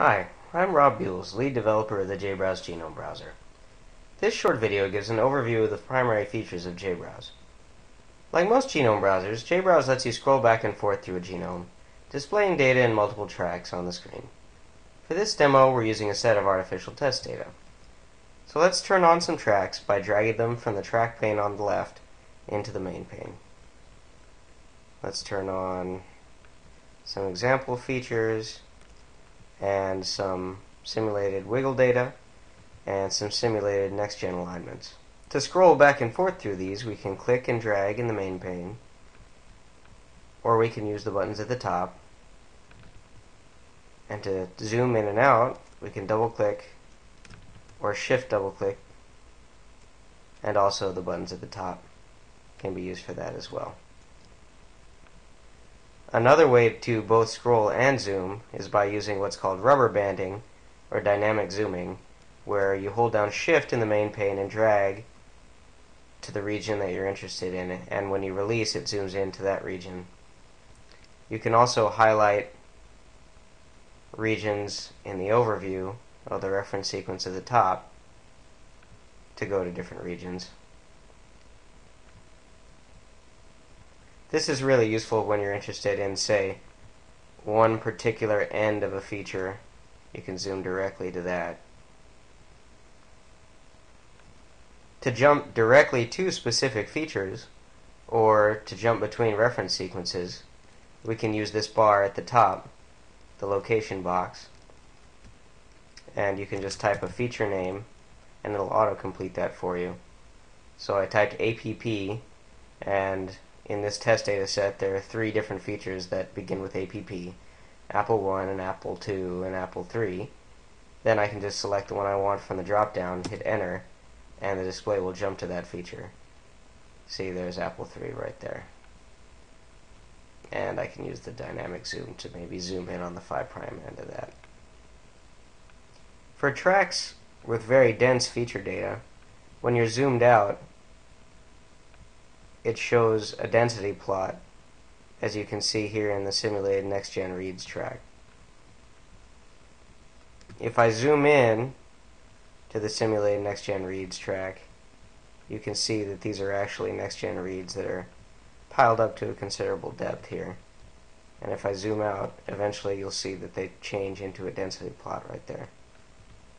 Hi, I'm Rob Buells, lead developer of the JBrowse genome browser. This short video gives an overview of the primary features of JBrowse. Like most genome browsers, JBrowse lets you scroll back and forth through a genome, displaying data in multiple tracks on the screen. For this demo, we're using a set of artificial test data. So let's turn on some tracks by dragging them from the track pane on the left into the main pane. Let's turn on some example features and some simulated wiggle data and some simulated next-gen alignments. To scroll back and forth through these, we can click and drag in the main pane, or we can use the buttons at the top. And to zoom in and out, we can double-click or shift double-click, and also the buttons at the top can be used for that as well. Another way to both scroll and zoom is by using what's called rubber banding or dynamic zooming, where you hold down shift in the main pane and drag to the region that you're interested in, and when you release, it zooms into that region. You can also highlight regions in the overview of the reference sequence at the top to go to different regions. This is really useful when you're interested in, say, one particular end of a feature. You can zoom directly to that. To jump directly to specific features, or to jump between reference sequences, we can use this bar at the top, the location box, and you can just type a feature name and it'll auto-complete that for you. So I typed APP, and in this test data set, there are 3 different features that begin with APP: Apple 1 and Apple 2 and Apple 3. Then I can just select the one I want from the drop-down, hit enter, and the display will jump to that feature. See, there's Apple 3 right there. And I can use the dynamic zoom to maybe zoom in on the 5' end of that. For tracks with very dense feature data, when you're zoomed out, it shows a density plot, as you can see here in the simulated next-gen reads track. If I zoom in to the simulated next-gen reads track, you can see that these are actually next-gen reads that are piled up to a considerable depth here. And if I zoom out, eventually you'll see that they change into a density plot right there.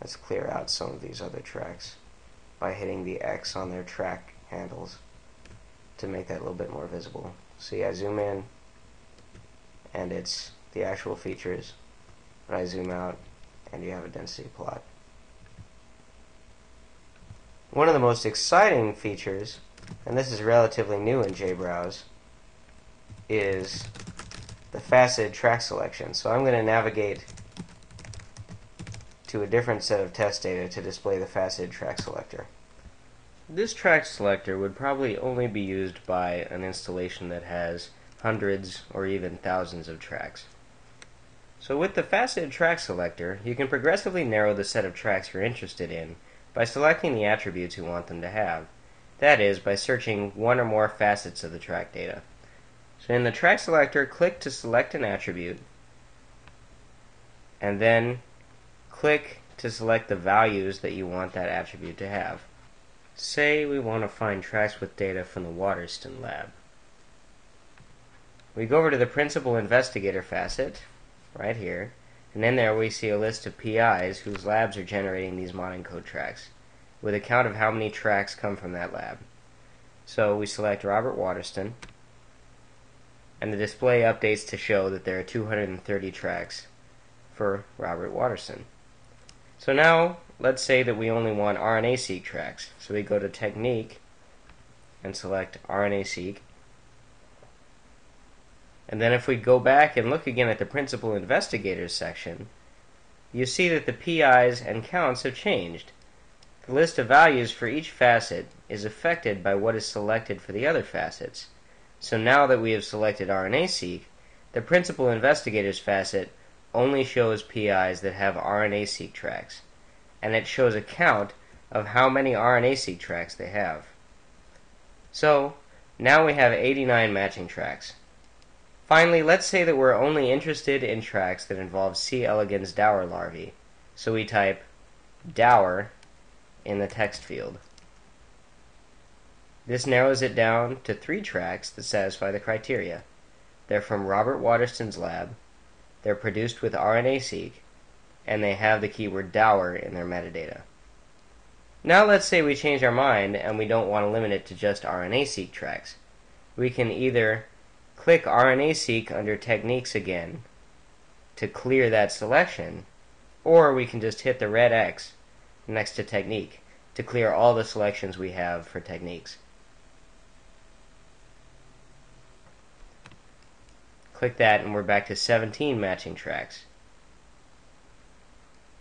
Let's clear out some of these other tracks by hitting the X on their track handles to make that a little bit more visible. See, I zoom in and it's the actual features, but I zoom out and you have a density plot. One of the most exciting features, and this is relatively new in JBrowse, is the faceted track selection. So I'm going to navigate to a different set of test data to display the faceted track selector. This track selector would probably only be used by an installation that has hundreds or even thousands of tracks. So with the faceted track selector, you can progressively narrow the set of tracks you're interested in by selecting the attributes you want them to have. That is, by searching one or more facets of the track data. So in the track selector, click to select an attribute, and then click to select the values that you want that attribute to have. Say we want to find tracks with data from the Waterston lab. We go over to the Principal Investigator facet, right here, and in there we see a list of PIs whose labs are generating these modding code tracks, with a count of how many tracks come from that lab. So we select Robert Waterston, and the display updates to show that there are 230 tracks for Robert Waterston. So now, let's say that we only want RNA-seq tracks. So we go to Technique and select RNA-seq. And then if we go back and look again at the Principal Investigators section, you see that the PIs and counts have changed. The list of values for each facet is affected by what is selected for the other facets. So now that we have selected RNA-seq, the Principal Investigators facet only shows PIs that have RNA-seq tracks, and it shows a count of how many RNA-seq tracks they have. So, now we have 89 matching tracks. Finally, let's say that we're only interested in tracks that involve C. elegans dower larvae. So we type dower in the text field. This narrows it down to 3 tracks that satisfy the criteria. They're from Robert Waterston's lab, they're produced with RNA-seq, and they have the keyword dower in their metadata. Now let's say we change our mind and we don't want to limit it to just RNA-seq tracks. We can either click RNA-seq under Techniques again to clear that selection, or we can just hit the red X next to Technique to clear all the selections we have for Techniques. Click that and we're back to 17 matching tracks.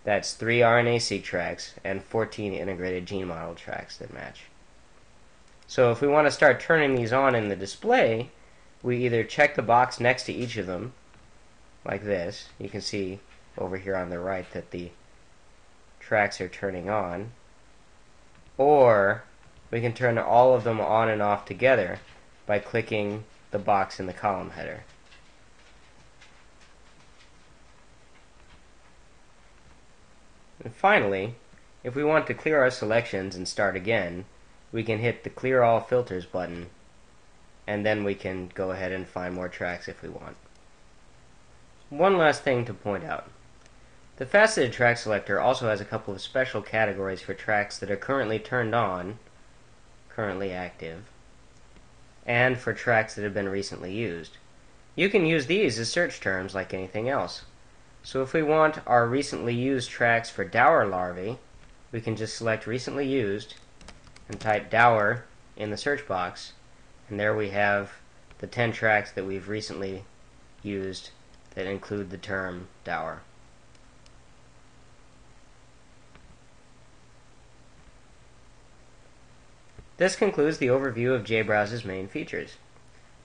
That's 3 RNA-seq tracks and 14 integrated gene model tracks that match. So if we want to start turning these on in the display, we either check the box next to each of them, like this. You can see over here on the right that the tracks are turning on. Or we can turn all of them on and off together by clicking the box in the column header. And finally, if we want to clear our selections and start again, we can hit the Clear All Filters button, and then we can go ahead and find more tracks if we want. One last thing to point out. The Faceted Track Selector also has a couple of special categories for tracks that are currently turned on, currently active, and for tracks that have been recently used. You can use these as search terms like anything else. So if we want our recently used tracks for dower larvae, we can just select recently used and type dower in the search box, and there we have the 10 tracks that we've recently used that include the term dower. This concludes the overview of JBrowse's main features.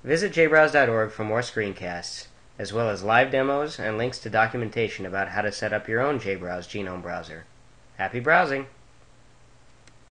Visit jbrowse.org for more screencasts, as well as live demos and links to documentation about how to set up your own JBrowse genome browser. Happy browsing!